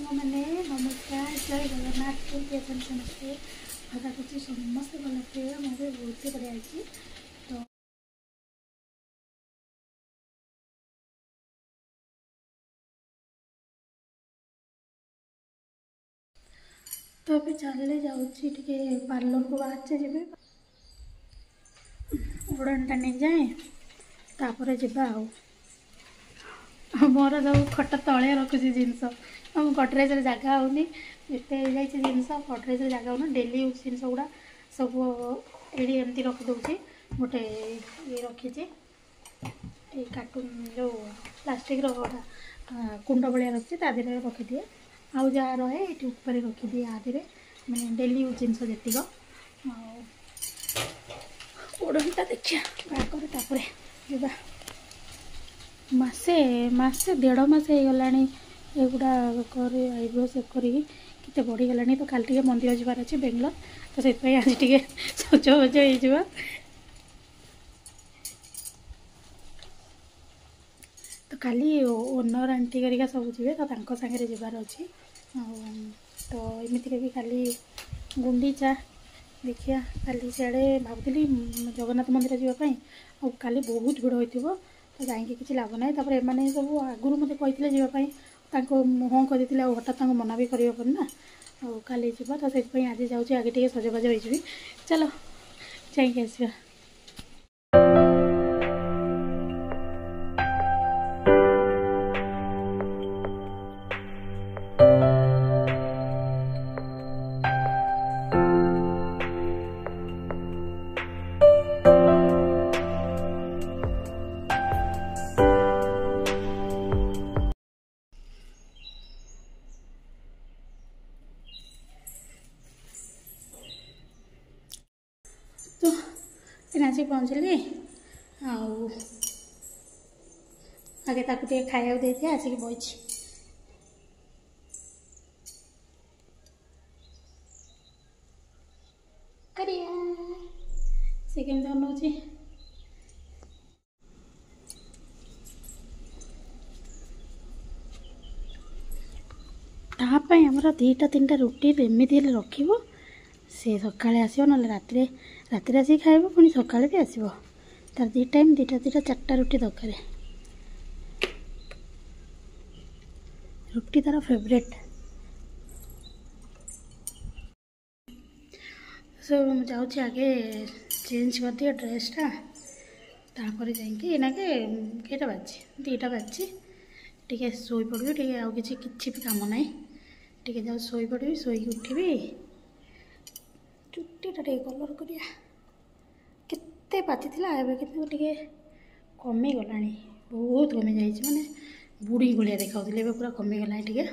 सांग मैंने नमस्कार जय जगन्नाथ केमती अच्छा समस्ते आशा कर समस्त भल थे मुझे बहुत ही बढ़िया अच्छी तो अभी चले जाऊँगी पार्लर को बाहर से जी ओढ़णीटा नहीं जाए तापर जा मोर सब खट तले रखुची जिनस गडरेज जगह होनी एत जिनस गडरेज जगह होना डेली यूज जिन गुड़ा सब ये एमती रखिदे गोटे ये रखी कार्टून जो प्लास्टिक कुंड भाया रखी तादे रखिदिए आउ जहाँ रहे ये ऊपर रखिदिए आदि मैंने डेली यूज जिनस जी ओढ़णीटा देखिए बाहर जा मसे मसे 1.5 मास हो गला एगुड़ा कर आईब्रो सेप करते बढ़ीगला तो कल टे मंदिर जबार अच्छे बेंगलोर तो से आज टे सजबज हो तो काली ओनर आंटी करिका सब जी तो सांगे जबार अच्छी तो एमती भी काली गुंडीचा देखिया काली सियाड़े भावुली जगन्नाथ मंदिर जावाई और काली बहुत भिड़ हो तो जाइए किसी लाभ ना एम सब आगुरी मत कहते जावाई मुह कर हठात मना भी करना काली जा तो से आज जाऊँगी आगे टे सजबाज हो चलो जाइए आसवा तो आसिक पहुँचली आगे ताकू खाया दे थे आसिक बही से केमती बनाऊँ तापाई आमर 2-3टा रुटी एमती रखिब से सका आसो ना राति आसिक खाइब पुणी सका भी आसो तार 2 टाइम 2टा 4टा रुटी दरकार रुटी तार फेवरेट सब जाऊँ आगे चेंज कर दिए ड्रेसटा तापर जाके केटा बाजी 2टा बाजी टे शोई पड़ी टे आउ कि भी कम ना टे जाऊ शोई पड़ी शोक उठबी चुट्टीटा टे कलर करिया केते पाची टे कमी गला बहुत कमी जाइए माने बुढ़ी भाया देखा पूरा कमी गला टे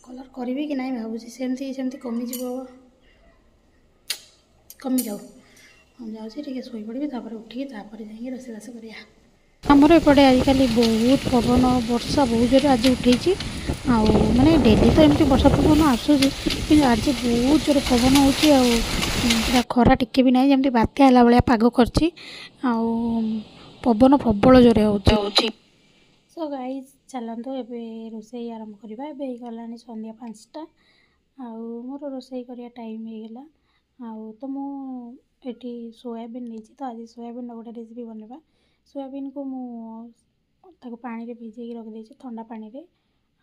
कलर करी कि ना भावुँ सेमती कमिज कमी जाऊ जाऊँगी शोई पड़ी उठिकी जाइए रोषेईबास करिया आमर एपटे आजिकल बहुत पवन वर्षा बहुत जोर आज उठे माने डेली तो एमती वर्षा पवन आसूसी कि आज बहुत जोर पवन हो खरा टिके भी ना जमी बात्या है भाया पाग कर पवन प्रबल जोरे हो सो गाइज चलतु एवं रोषे आरंभ करवा एवं संध्या 5टा मोर रोषे करिया टाइम हो गला तो मुझे सोयाबीन नहीं तो आज सोयाबीन गोटे रेसिपी बनवा सोयाबीन को मुझे पानी रे भिजे रखी ठंडा पानी रे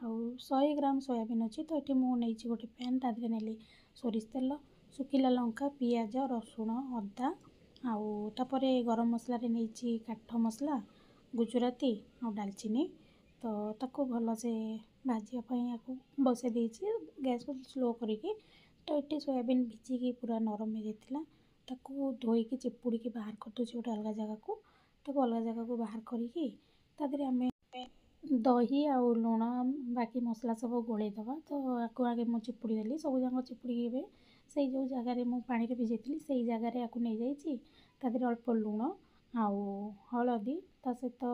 100 ग्राम सोयाबीन अच्छी तो ये मुझे गोटे पैन तादे नेली सोरिष तेल सुखिला लंका पियाज रसुण अदा आउे गरम मसला नहीं काठ मसला गुजराती और डालचीनी तो ताको भल से भाजापी या बसई देती गैस को स्लो करके तो ये सोयाबीन भिजिकी पूरा नरम हो जाता ताको धोईकी चिपुड़ी बाहर कर दूसरी गोटे अलग जगह को ताको अलग जगह को बाहर करी आम दही आ लुण बाकी मसला सब गोलैदबा तो आपको आगे मुझे चिपुड़ी देली सब जगह चिपुड़ी से जो जगार मुझे पानी भिजई से जगार या नहीं जाइए अल्प लुण आउ हलदी ता सहित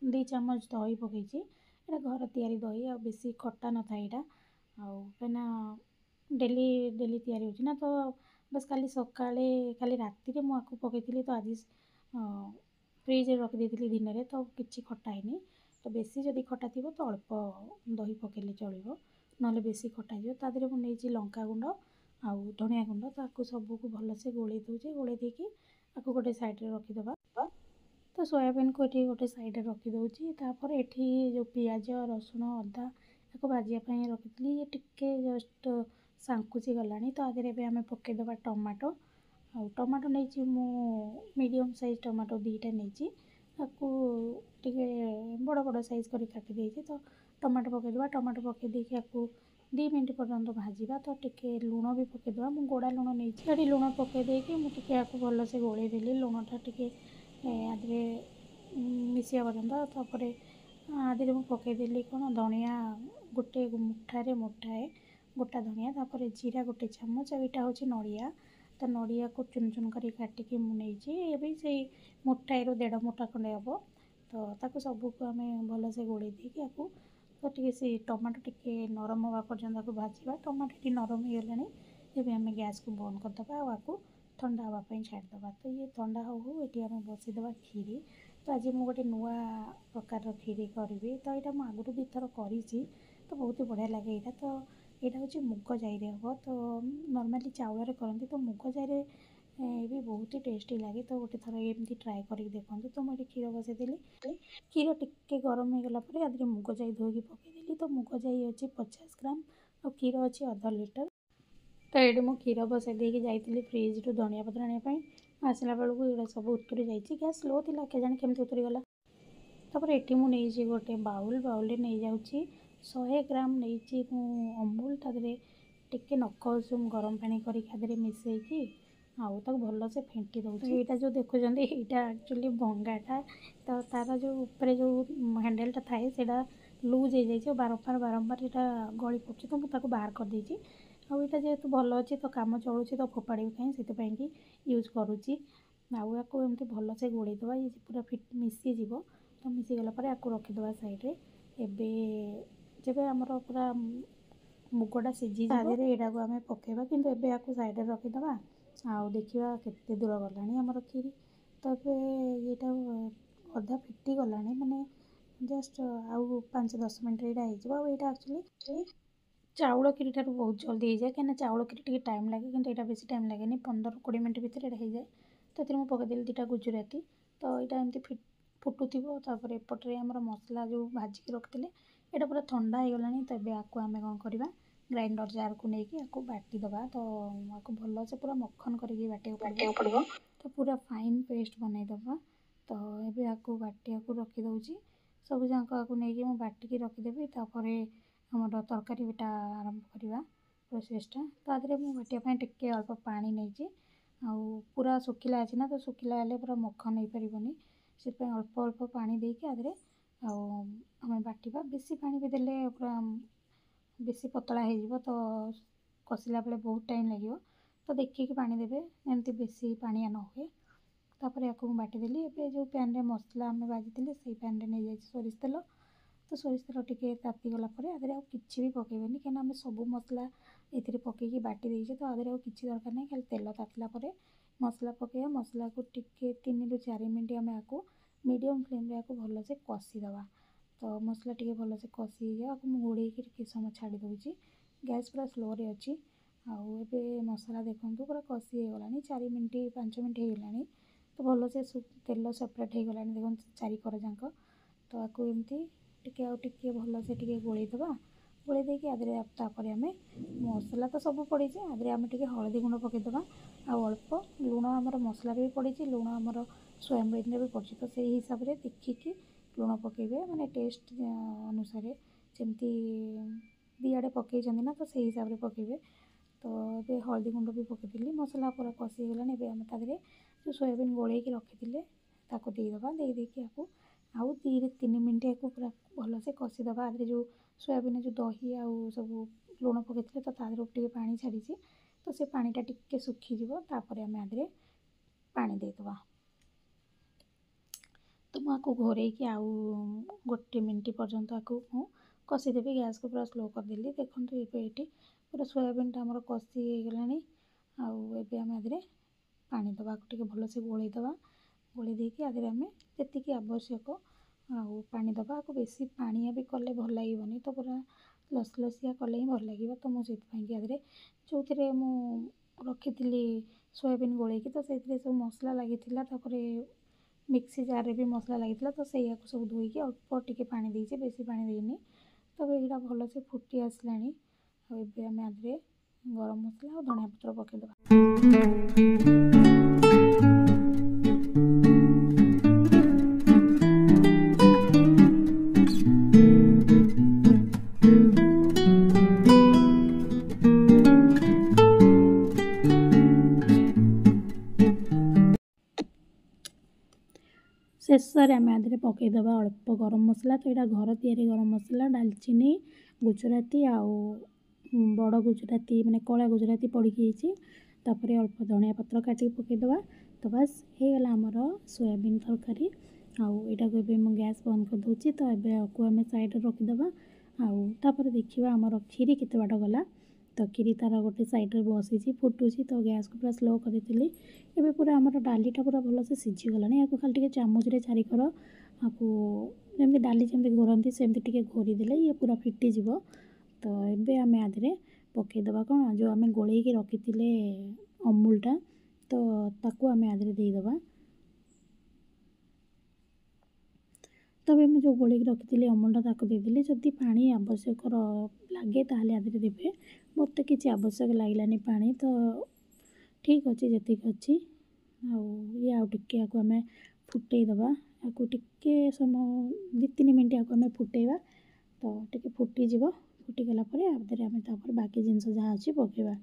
2 चामच दही पकई ये घर तैयारी दही आ बेसी खट्टा न था यहाँ आना डेली डेली तैयारी होची ना तो बस काली सकाळे काली राति में मुझे पकई तो आज फ्रिज रखी दिन में तो किसी खटा है तो बेसी जदि खटा थी तो अल्प दही पकेले चलो ना बेसी खटा हो ता देहरे मुझे लंका गुंड आउ धनिया गुंड ताकू सबको भलसे गोले दूचे गोले देकी आपको गोटे साइड रे रखीदे। तो सोयाबीन को ये गोटे साइड रखीदे तापर एठी जो पियाज रसुण अदा या भाजापी रखी ये टिके जस्ट सांकुची गलानी तो आधे आम पकईदे टमाटो आ टमाटो नहीं मीडियम साइज टमाटो दीटा नहीं टे बड़ बड़ साइज कर काटी देती तो टमाटो पकईदे टमाटो पकई देकी आपको 2 मिनट पर्यंत भाजवा तो टिके लुण भी पकईदे मुझे गोड़ा लुण नहीं लुण पकई देकी मुझे भलसे गोले देली लुणटा टे आधे मिसिया पर्यंत तापर आधे मुझे पकईदेली कौन धनिया गोटे मुठारे मुठाए गोटा धनिया तापर जीरा गोटे चामच यहाँ हूँ नड़िया तो नड़िया को चुन चुन कर काटिकी मुझे से मुठाए 1.5 मुठा खंडे हम तो ताको सबको आम भलसे गोले देकी आपको तो टे से टमाटो टे नरम हवा पर्यंत भाजवा टमाटो नरम हो गलानी ये आम गैस को बंद करदे आपको ठंडा हाँपाई छाड़ीदे तो ये ठंडा हो ये आम बसईदे खीरी तो आज मुझे गोटे नुआ प्रकार खीरी करी तो यहाँ मुझे आगुरी 2 थर करी तो बहुत बढ़िया लगे यहाँ तो यहाँ हूँ मुग जाई हम तो नॉर्मली चाउल करती तो मुग जाई भी बहुत ही टेस्टी लगे तो गोटे थर एमती ट्राए कर देखूँ तो मुझे क्षीर बसईदेली क्षीर टिके गरम हो गला आदि मुग जाई धोई पकईदेली तो मुग जाई अच्छी 50 ग्राम और क्षीर अच्छी अध लिटर तो ये मुझे क्षीर बसई देकी जाइली फ्रिज रू धनिया पत्र आने आसला बेलू ये सब उतरी जाइए गैस स्लो थी क्या जाने केमती उतरीगला तापर ये मुझे गोटे बाउल बाउल नहीं जाऊँगी 100 ग्राम नहीं अमूल तादे टिके नक उषुम गरम पानी कर मिसेकी आउ तक भलसे फेंटी दूसरी यहाँ जो देखुं यहाँ एक्चुअली भंगाटा तो तार जो ऊपर जो हैंडलटा थाए से लूज हो जाए बारंबार बारंबार यहाँ गली पड़े तो मुझे बाहर कर देती आईटा जेहेतु भल अच्छे तो कम चलुँ तो फोपाड़ी कहीं से यूज करुच्ची आपको एमती भलसे गोड़ेदवा ये पूरा फिट मिसीज तो मिसीगला आपको रखीदे साइड्रे एबे जब आमर पूरा मुगटा सीझी आधे यहाँ को आम पकेबा कि आपको साइड रखीदे आउ देखा केते दूर गलानी आमर खीरी तो ये अधा फिटी गलानी माने जस्ट आउ 5-10 मिनट यहाँ हो एक्चुअली चाउल खीरी ठार बहुत जल्दी हो जाए कहीं चाउल खीरी टे टाइम लगे कि यहाँ बेसी टाइम लगे 15-20 मिनट भितर हो जाए तो ये मुझे पकईदेली 2टा गुजराती तो यहाँ एमती फुटुथापर एपटे आम मसला जो भाजिकी रखते यहाँ पूरा ठंडा हो गलानी तो ये आपको आम कौन करवा ग्राइंडर जार को लेकिन आपको बाटीदे तो आपको भलसे पूरा मक्खन करके बाटिया पड़ो तो पूरा फाइन पेस्ट बनईदे तो ये आपको बाटिया को रखीदे सब जाक नहीं मुझे बाटिकी रखीदेवी आमर तरकारीटा आरंभ करवा प्रोसेसटा तो आधे मुझे बाटियापाई टिके अल्प पानी नहीं पूरा सुखिला अच्छी ना तो सुखिला हेल्ले पूरा मक्खन हो पारनी से अल्प अल्प पानी देके आधे आम बाटिबा बेसी पानी भी देले पूरा बेसी पतला हो तो कषिला बेले बहुत टाइम लगे तो देखिए पानी देवे एमती बेसी पानिया न हुए तापर या बाटीदेली ए जो पैन रे मसला आम भाजी से पैन रे नहीं जाए सोरिष तेल तो सोरिष तेल टिके तातीगला आधे कि भी पकेबनी कहीं आम सब मसला ये पकईकी बाटी देचे तो आधे किसी दरकार नहीं खाली तेल तातला मसला पकईया मसला को टिके 3-4 मिनट आम आपको मीडियम फ्लेम रे आपको भलसे कषिदे तो मसला टे भलसे कषि जाए आपको घोड़े किसी समय छाड़ी दूँगी गैस पूरा स्लो रे अच्छी आउ मसला देखूँ पूरा कषि हो गलानी 4 मिनट 5 मिनट हो गलानी तो भलसे तेल सेपरेट हो गलानी देखो चारिकर जाक तो आपको एमती टिके आउ टिके भलसे टिके गोलैदे गोले देकी आधे तापर आम मसला तो सब पड़ी आधे आम टे हलदी गुंड पकईदे आउ अल्प लुण आमर मसलार भी पड़ी लुण आमर सोयाबीन भी पड़ी तो से हिसाब से देखिकी लुण पकेबे माने टेस्ट अनुसार जमती दिआड़े पकई ना तो से हिसाब से पकेबे तो ये हलदी गुंड भी पकईदेली मसला पूरा कषि गलानी आम तादे जो सोयाबीन गोलैकी रखी ताको देदेबा देकी आपको आउ 2-3 मिनट आपको पूरा भलसे कषिदे आधे जो सोयाबीन जो दही आउ सब लुण पकई तो तादे टे पानी छाड़ी तो से पानीटा टिके सुखीज आम आधे पानी देदेबा तो मुझे घोरैकी आउ 1 मिनट पर्यंत आपको कषिदेवी गैस को पूरा स्लो करदेली देखो ये पूरा सोयाबीन आमर कषि गलानी आउ आम आधे पानी दवा टे भलसे गोलैदे गोले देकी आधे आम जी आवश्यक ଆଉ ପାଣି ଦେବା। ଆକୁ ବେଶୀ ପାଣିଆ ବି କଲେ ଭଲ ଲାଗିବନି, ତ ପୁରା ଲସଲସିଆ କଲେ ହିଁ ଭଲ ଲାଗିବ। ତ ମୁଁ ସେଥିପାଇଁକି ଆଧିରେ ଯେଉଁଥିରେ ମୁଁ ରଖିଥିଲି ସୋୟାବିନ୍ ଗୋଳେଇକି, ତ ସେଇଥିରେ ସବୁ ମସଲା ଲାଗିଥିଲା, ତାପରେ ମିକ୍ସି ଜାର୍ରେ ବି ମସଲା ଲାଗିଥିଲା। ତ ସେଇଆକୁ ସବୁ ଧୋଇକି ଅଳ୍ପ ଟିକେ ପାଣି ଦେଇଛି, ବେଶୀ ପାଣି ଦେଇନି। ତ ଏଇଟା ଭଲସେ ଫୁଟି ଆସିଲାଣି। ଆଉ ଏବେ ଆମେ ଆଧିରେ ଗରମ ମସଲା ଆଉ ଧଣିଆ ପତ୍ର ପକାଇଦେବା। ଶେଷରେ ଆମେ ଆଧିରେ ପକାଇଦେବା ଅଳ୍ପ ଗରମ ମସଲା। ତ ଏଇଟା ଘର ତିଆରି ଗରମ ମସଲା, ଡାଲଚିନି, ଗୁଜୁରାତି ଆଉ ବଡ଼ ଗୁଜୁରାତି ମାନେ କଳା ଗୁଜୁରାତି ପଡ଼ିକି ହେଇଛି। ତାପରେ ଅଳ୍ପ ଧଣିଆ ପତ୍ର କାଟିକି ପକାଇଦେବା। ତ ବାସ୍ ହେଇଗଲା ଆମର ସୋୟାବିନ୍ ତରକାରୀ। ଆଉ ଏଇଟାକୁ ଏବେ ମୁଁ ଗ୍ୟାସ୍ ବନ୍ଦ କରିଦେଉଛି। ତ ଏବେ ଆକୁ ଆମେ ସାଇଡ଼୍ରେ ରଖିଦେବା। ଆଉ ତାପରେ ଦେଖିବା ଆମର କ୍ଷୀରି କେତେ ବାଟ ଗଲା। ତ କ୍ଷୀରି ତା'ର ଗୋଟେ ସାଇଡ଼୍ରେ ବସିଛି, ଫୁଟୁଛି। ତ ଗ୍ୟାସ୍କୁ ପୁରା ସ୍ଲୋ କରିଦେଇଥିଲି। ଏବେ ପୁରା ଆମର ଡାଲିଟା ପୁରା ଭଲସେ ସିଝିଗଲାଣି। ଆକୁ ଖାଲି ଟିକେ ଚାମଚରେ ଚାରିକର ଆକୁ ଯେମିତି ଡାଲି ଯେମିତି ଘୋରନ୍ତି ସେମିତି ଟିକେ ଘୋରିଦେଲେ ଇଏ ପୁରା ଫିଟିଯିବ। ତ ଏବେ ଆମେ ଆଧିରେ ପକାଇଦେବା କ'ଣ, ଯେଉଁ ଆମେ ଗୋଳେଇକି ରଖିଥିଲେ ଅମୁଲଟା, ତ ତାକୁ ଆମେ ଆଧିରେ ଦେଇଦେବା। ତବେ ମୁଁ ଯେଉଁ ଗୋଳେଇକି ରଖିଥିଲି ଅମୁଲଟା ତାକୁ ଦେଇଦେଲି। ଯଦି ପାଣି ଆବଶ୍ୟକ ଲାଗେ ତାହେଲେ ଆଧିରେ ଦେବେ। ମୋତେ କିଛି ଆବଶ୍ୟକ ଲାଗିଲାନି ପାଣି, ତ ଠିକ୍ ଅଛି ଯେତିକି ଅଛି। ଆଉ ଇଏ ଆଉ ଟିକେ ଆକୁ ଆମେ ଫୁଟେଇଦେବା। ଆକୁ ଟିକେ ସମୟ 2-3 ମିନିଟ୍ ଆକୁ ଆମେ ଫୁଟେଇବା। ତ ଟିକେ ଫୁଟିଯିବ। ଫୁଟିଗଲା ପରେ ଆଧିରେ ଆମେ ତାପରେ ବାକି ଜିନିଷ ଯାହା ଅଛି ପକାଇବା।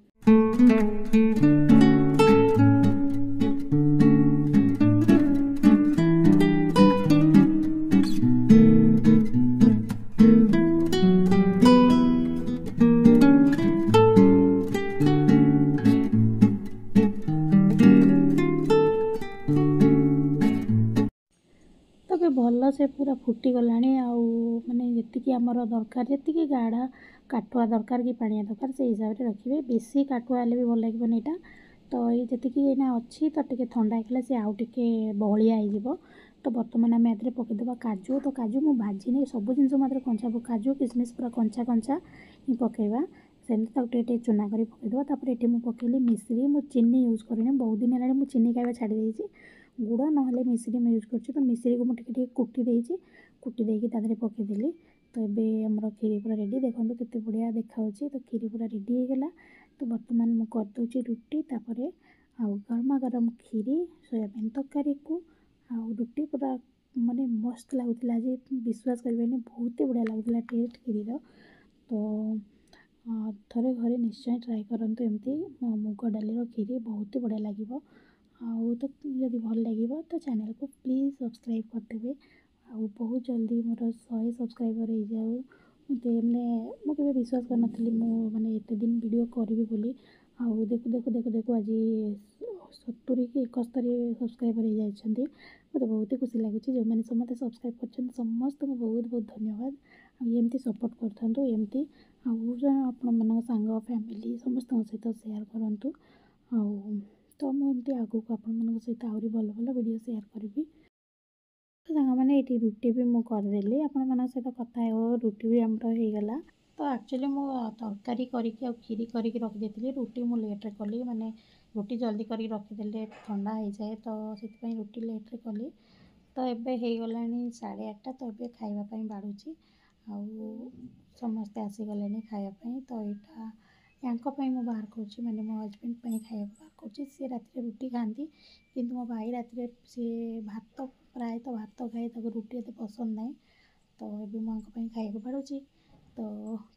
ତବେ ଭଲସେ ପୁରା ଫୁଟିଗଲାଣି। ଆଉ ମାନେ ଯେତିକି ଆମର ଦରକାର, ଯେତିକି ଗାଢ଼ା କାଠୁଆ ଦରକାର କି ପାଣିଆ ଦରକାର ସେଇ ହିସାବରେ ରଖିବେ। ବେଶୀ କାଠୁଆ ହେଲେ ବି ଭଲ ଲାଗିବନି ଏଇଟା। ତ ଏଇ ଯେତିକି ଏଇନା ଅଛି, ତ ଟିକେ ଥଣ୍ଡା ହେଇଗଲେ ସେ ଆଉ ଟିକେ ବହଳିଆ ହେଇଯିବ। ତ ବର୍ତ୍ତମାନ ଆମେ ଏଥିରେ ପକାଇଦେବା କାଜୁ। ତ କାଜୁ ମୁଁ ଭାଜିନି, ସବୁ ଜିନିଷ ମାତ୍ର କଞ୍ଚା, କାଜୁ କିସମିସ୍ ପୁରା କଞ୍ଚା କଞ୍ଚା ହିଁ ପକାଇବା। ସେମିତି ତାକୁ ଟିକେ ଟିକେ ଚୁନା କରି ପକାଇଦେବା। ତାପରେ ଏଠି ମୁଁ ପକାଇଲି ମିଶ୍ରି। ମୁଁ ଚିନି ୟୁଜ୍ କରିନି, ବହୁତ ଦିନ ହେଲାଣି ମୁଁ ଚିନି ଖାଇବା ଛାଡ଼ି ଦେଇଛି। ଗୁଡ଼ ନହେଲେ ମିଶ୍ରି ମୁଁ ୟୁଜ୍ କରୁଛି। ତ ମିଶ୍ରିକୁ ମୁଁ ଟିକେ ଟିକେ କୁଟି ଦେଇଛି, କୁଟି ଦେଇକି ତା ଦେହରେ ପକାଇଦେଲି। ତ ଏବେ ଆମର କ୍ଷୀରି ପୁରା ରେଡ଼ି। ଦେଖନ୍ତୁ କେତେ ବଢ଼ିଆ ଦେଖାହେଉଛି। ତ କ୍ଷୀରି ପୁରା ରେଡ଼ି ହେଇଗଲା। ତ ବର୍ତ୍ତମାନ ମୁଁ କରିଦେଉଛି ରୁଟି। ତାପରେ ଆଉ ଗରମା ଗରମ କ୍ଷୀରି, ସୋୟାବିନ୍ ତରକାରୀକୁ ଆଉ ରୁଟି ପୁରା ମାନେ ମସ୍ତ ଲାଗୁଥିଲା। ଆଜି ବିଶ୍ୱାସ କରିବେନି, ବହୁତ ବଢ଼ିଆ ଲାଗୁଥିଲା ଟେଷ୍ଟ କ୍ଷୀରିର। ତ ଥରେ ଘରେ ନିଶ୍ଚୟ ଟ୍ରାଏ କରନ୍ତୁ ଏମିତି ମୁଗ ଡାଲିର କ୍ଷୀରି, ବହୁତ ବଢ଼ିଆ ଲାଗିବ। ଆଉ ତ ଯଦି ଭଲ ଲାଗିବ ତ ଚ୍ୟାନେଲକୁ ପ୍ଲିଜ୍ ସବସ୍କ୍ରାଇବ୍ କରିଦେବେ। ଆଉ ବହୁତ ଜଲ୍ଦି ମୋର 100 ସବସ୍କ୍ରାଇବର୍ ହେଇଯାଉ। ମାନେ ମୁଁ କେବେ ବିଶ୍ୱାସ କରିନଥିଲି ମୁଁ ମାନେ ଏତେ ଦିନ ଭିଡ଼ିଓ କରିବି ବୋଲି। ଆଉ ଦେଖୁ ଆଜି 70 କି 71 ସବସ୍କ୍ରାଇବର୍ ହେଇଯାଇଛନ୍ତି। ମୋତେ ବହୁତ ଖୁସି ଲାଗୁଛି। ଯେଉଁମାନେ ସମସ୍ତେ ସବସ୍କ୍ରାଇବ୍ କରିଛନ୍ତି ସମସ୍ତଙ୍କୁ ବହୁତ ବହୁତ ଧନ୍ୟବାଦ। ଆଉ ଏମିତି ସପୋର୍ଟ କରିଥାନ୍ତୁ ଏମିତି। ଆଉ ଆପଣମାନଙ୍କ ସାଙ୍ଗ ଫ୍ୟାମିଲି ସମସ୍ତଙ୍କ ସହିତ ସେୟାର କରନ୍ତୁ। ଆଉ ତ ମୁଁ ଏମିତି ଆଗକୁ ଆପଣମାନଙ୍କ ସହିତ ଆହୁରି ଭଲ ଭଲ ଭିଡ଼ିଓ ସେୟାର କରିବି। ତ ସାଙ୍ଗମାନେ ଏଇଠି ରୁଟି ବି ମୁଁ କରିଦେଲି। ଆପଣମାନଙ୍କ ସହିତ କଥା ହେଉ ରୁଟି ବି ଆମର ହେଇଗଲା। ତ ଆକ୍ଚୁଆଲି ମୁଁ ତରକାରୀ କରିକି ଆଉ କ୍ଷୀରି କରିକି ରଖିଦେଇଥିଲି। ରୁଟି ମୁଁ ଲେଟ୍ରେ କଲି, ମାନେ ରୁଟି ଜଲ୍ଦି କରିକି ରଖିଦେଲେ ଥଣ୍ଡା ହେଇଯାଏ। ତ ସେଥିପାଇଁ ରୁଟି ଲେଟ୍ରେ କଲି। ତ ଏବେ ହେଇଗଲାଣି 8:30। ତ ଏବେ ଖାଇବା ପାଇଁ ବାଢ଼ୁଛି। ଆଉ ସମସ୍ତେ ଆସିଗଲେଣି ଖାଇବା ପାଇଁ। ତ ଏଇଟା ୟାଙ୍କ ପାଇଁ ମୁଁ ବାହାର କରୁଛି, ମାନେ ମୋ ହଜବେଣ୍ଡ ପାଇଁ ଖାଇବାକୁ ବାହାର କରୁଛି। ସିଏ ରାତିରେ ରୁଟି ଖାଆନ୍ତି, କିନ୍ତୁ ମୋ ଭାଇ ରାତିରେ ସିଏ ପ୍ରାୟତଃ ଭାତ ଖାଏ, ତାକୁ ରୁଟି ଏତେ ପସନ୍ଦ ନାହିଁ। ତ ଏବେ ମୁଁ ୟାଙ୍କ ପାଇଁ ଖାଇବାକୁ ବାଢ଼ୁଛି। ତ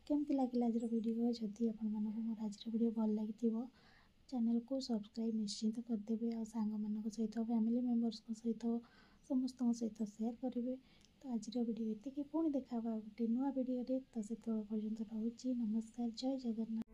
କେମିତି ଲାଗିଲା ଆଜିର ଭିଡ଼ିଓ? ଯଦି ଆପଣମାନଙ୍କୁ ମୋର ଆଜିର ଭିଡ଼ିଓ ଭଲ ଲାଗିଥିବ ଚ୍ୟାନେଲକୁ ସବସ୍କ୍ରାଇବ୍ ନିଶ୍ଚିନ୍ତ କରିଦେବେ। ଆଉ ସାଙ୍ଗମାନଙ୍କ ସହିତ, ଫ୍ୟାମିଲି ମେମ୍ବର୍ସଙ୍କ ସହିତ, ସମସ୍ତଙ୍କ ସହିତ ସେୟାର କରିବେ। ତ ଆଜିର ଭିଡ଼ିଓ ଏତିକି। ପୁଣି ଦେଖା ହେବା ଗୋଟେ ନୂଆ ଭିଡ଼ିଓରେ। ତ ସେତେବେଳେ ପର୍ଯ୍ୟନ୍ତ ରହୁଛି। ନମସ୍କାର, ଜୟ ଜଗନ୍ନାଥ।